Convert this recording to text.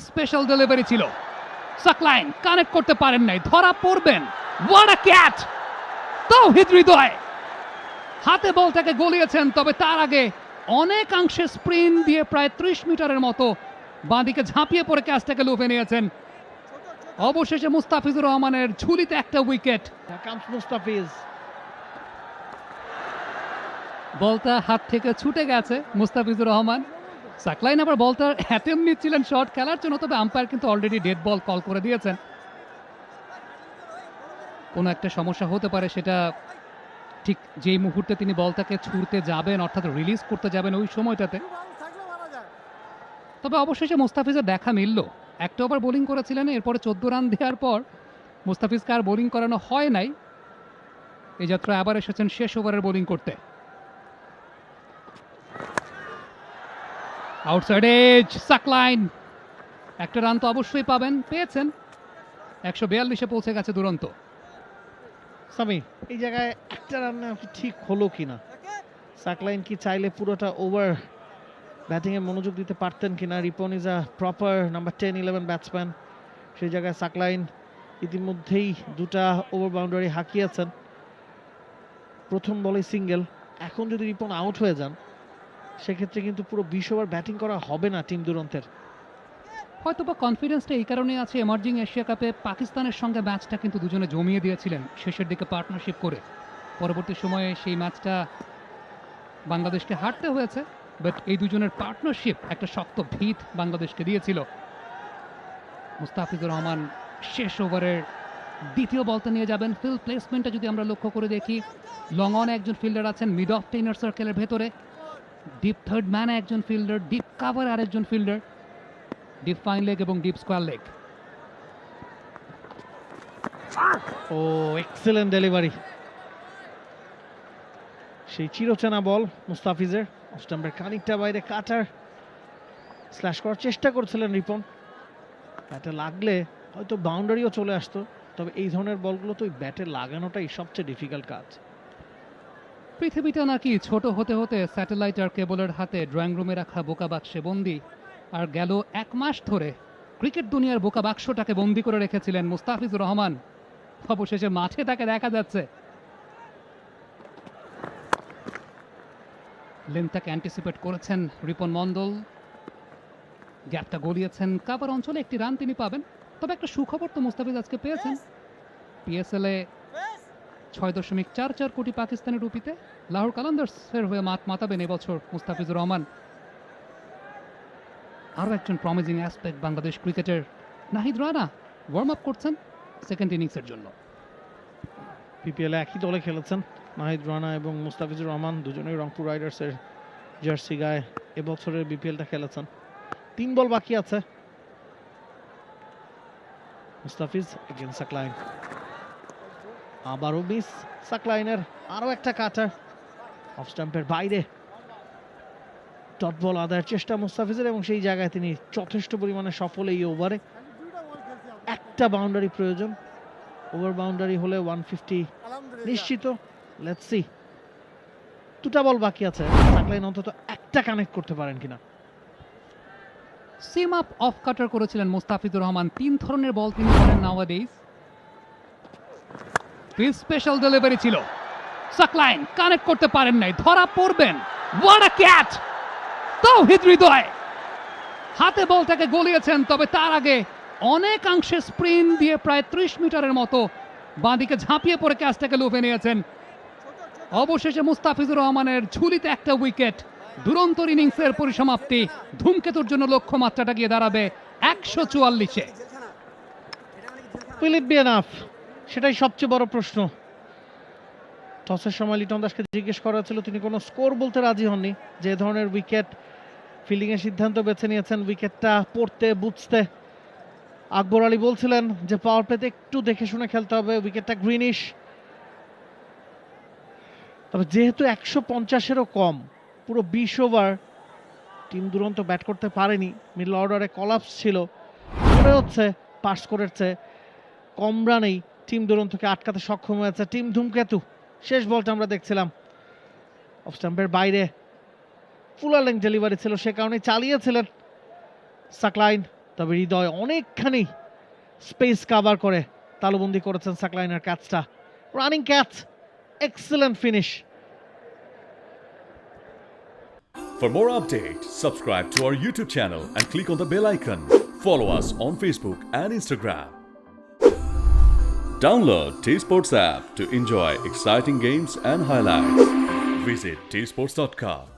Special delivery ছিল, Saqlain connect করতে পারেন নাই, ধরা পড়বেন। What a catch! Towhid Hridoy হাতে বলটাকে গলিয়েছেন, তবে তার আগে অনেকাংশে স্প্রিন্ট দিয়ে প্রায় 30 মিটারের মতো বাঁদিকে ঝাঁপিয়ে পড়ে ক্যাচটাকে লুফে নিয়েছেন। অবশেষে মুস্তাফিজুর রহমানের ঝুলিতে একটা উইকেট। মুস্তাফিজ বলটা হাত থেকে ছুটে গেছে মুস্তাফিজুর রহমান। সাকলাইন আবার বলটার অ্যাটেম্প নিচ্ছিলেন শট খেলার জন্য, তবে আম্পায়ার কিন্তু অলরেডি ডেড বল কল করে দিয়েছেন। কোনো একটা সমস্যা হতে পারে, সেটা ঠিক যেই মুহূর্তে তিনি বলটাকে ছুঁড়তে যাবেন, অর্থাৎ রিলিজ করতে যাবেন ওই সময়টাতে। তবে অবশেষে মুস্তাফিজের দেখা মিলল। একটা ওভার বোলিং করেছিলেন, এরপরে 14 রান দেওয়ার পর মুস্তাফিজকে আর বোলিং করানো হয় নাই। এই যাত্রায় আবার এসেছেন শেষ ওভারের বোলিং করতে। আউটসাইড এজ, সাকলাইন একটা রান তো অবশ্যই পাবেন, পেয়েছেন। 142-এ পৌঁছে গেছে দুরন্ত। সামি এই জায়গায় একটা রান ঠিক হলো কিনা, সাকলাইন কি চাইলে পুরোটা ওভার ব্যাটিং এ মনোযোগ দিতে পারতেন কিনা? Ripon is a proper number 10-11 batsman, সেই জায়গায় সাকলাইন ইতিমধ্যেই দুটা ওভার বাউন্ডারি হাঁকিয়েছেন, প্রথম বলে সিঙ্গেল। এখন যদি রিপন আউট হয়ে যান সেক্ষেত্রে কিন্তু পুরো 20 ওভার ব্যাটিং করা হবে না টিম দুরন্তের। হয়তোবা কনফিডেন্সটা এই কারণে আছে, এমার্জিং এশিয়া কাপে পাকিস্তানের সঙ্গে ম্যাচটা কিন্তু দুজনে জমিয়ে দিয়েছিলেন শেষের দিকে পার্টনারশিপ করে। পরবর্তী সময়ে সেই ম্যাচটা বাংলাদেশকে হারতে হয়েছে, বাট এই দুজনের পার্টনারশিপ একটা শক্ত ভিত বাংলাদেশকে দিয়েছিল। মুস্তাফিজুর রহমান শেষ ওভারের দ্বিতীয় বলটা নিয়ে যাবেন। ফিল্ড প্লেসমেন্টটা যদি আমরা লক্ষ্য করে দেখি, লং অন একজন ফিল্ডার আছেন মিড অফ দ্য ইনার সার্কেলের ভেতরে, ডিপ থার্ড ম্যানে একজন ফিল্ডার, ডিপ কাভার আরেকজন ফিল্ডার, ডিপ ফাইন লেগ এবং ডিপ স্কোয়ার লেগ। ও এক্সেলেন্ট ডেলিভারি, সেই চিরচেনা বল মুস্তাফিজের, স্টাম্পের খানিকটা বাইরে কাটার স্ল্যাশ করার চেষ্টা করছিলেন রিপন, ব্যাটে লাগলে হয়তো বাউন্ডারিও চলে আসতো, তবে এই ধরনের বলগুলো তো ব্যাটে লাগানোটাই সবচেয়ে ডিফিকাল্ট কাজ। পৃথিবীটা নাকি ছোট হতে হতে স্যাটেলাইট আর কেবলের হাতে ড্রয়িং রুমে রাখা বোকা বাক্সে বন্দি, আর গেল 1 মাস ধরে ক্রিকেট দুনিয়ার বোকা বাক্সটাকে বন্দি করে রেখেছিলেন মুস্তাফিজুর রহমান। অবশেষে মাঠে তাকে দেখা যাচ্ছে। লেন্থটাকে অ্যান্টিসিপেট করেছেন রিপন মন্ডল, গ্যাপটা গলিয়েছেন, কাভার অঞ্চলে একটি রান তিনি পাবেন। তবে একটা সুখবর তো মুস্তাফিজ আজকে পেয়েছেন, পিএসএল এ 6.44 কোটি পাকিস্তানি রুপিতে লাহোর কালান্দার্সের হয়ে মাঠ মাতাবেন এবছর মুস্তাফিজুর রহমান। আরও একজন প্রমিজিং অ্যাসপেক্ট বাংলাদেশ ক্রিকেটের। নাহিদ রানা ওয়ার্ম আপ করছেন সেকেন্ড ইনিংসের জন্য। পিপিএল একই দলে খেলেছেন নাহিদ রানা এবং মুস্তাফিজুর রহমান, দুজনেই রংপুর রাইডার্সের জার্সি গায়ে এবছরের বিপিএলটা খেলেছেন। 3 বল বাকি আছে। মুস্তাফিজ এগেইনস্ট সাকলাইন, আবারও মিস সাকলাইনের, আরও একটা কাটার অফ স্টাম্পের বাইরে। ডট বল আদায়ের চেষ্টা মুস্তাফিজের এবং সেই জায়গায় তিনি যথেষ্ট পরিমাণে সফল। এই ওভারে একটা বাউন্ডারি প্রয়োজন, ওভার বাউন্ডারি হলে 150 নিশ্চিত। লেটস সি, দুটা বল বাকি আছে, সাকলাইন অন্তত একটা কানেক্ট করতে পারেন কিনা। সিম আপ অফ কাটার করেছিলেন মুস্তাফিজুর রহমান। 3 ধরনের বল তিনি করেন নাওয়াডেজ। স্পেশাল ডেলিভারি ছিল, সাকলাইন কানেক্ট করতে পারেন নাই, ধরা পড়বেন। What a catch! Towhid Hridoy হাতে বলটাকে গলিয়েছেন, তবে তার আগে অনেকাংশে স্প্রিন্ট দিয়ে প্রায় 30 মিটারের মতো বাঁদিকে ঝাঁপিয়ে পড়ে ক্যাচটাকে লুফে নিয়েছেন। অবশেষে মুস্তাফিজুর রহমানের ঝুলিতে একটা উইকেট। দুরন্ত ইনিংসের পরিসমাপ্তি, ধূমকেতুর জন্য লক্ষ্যমাত্রাটা গিয়ে দাঁড়াবে 144-এ। Will it be enough? সেটাই সবচেয়ে বড় প্রশ্ন। টসের সময় লিটন দাসকে জিজ্ঞেস করা হয়েছিল, তিনি কোনো স্কোর বলতে রাজি হননি। যে ধরনের উইকেট ফিল্ডিং এর সিদ্ধান্ত বেছে নিয়েছেন উইকেটটা পড়তে বুঝতে। আকবর আলী বলছিলেন যে পাওয়ার প্লেতে একটু দেখে শুনে খেলতে হবে, উইকেটটা গ্রিনিশ। তবে যেহেতু 150-এরও কম, পুরো 20 ওভার টিম দুরন্ত ব্যাট করতে পারেনি, মিডল অর্ডারে কলাপস ছিল, মনে হচ্ছে পাস স্কোরের চেয়ে কম রানেই টিম দুরন্তকে আটকাতে সক্ষম হয়েছে টিম ধূমকেতু। শেষ বলটা আমরা দেখছিলাম অফ স্টাম্পের বাইরে, ফুল লেংথ ডেলিভারি ছিল, সে কারণে চালিয়েছিলেন সাকলাইন। তবে হৃদয় অনেকখানি স্পেস কভার করে তালুবন্দি করেছেন সাকলাইনের ক্যাচটা। Running catch, excellent finish. For more updates, subscribe to our YouTube channel and click on the bell icon. Follow us on Facebook and Instagram. Download T-Sports app to enjoy exciting games and highlights. Visit tsports.com.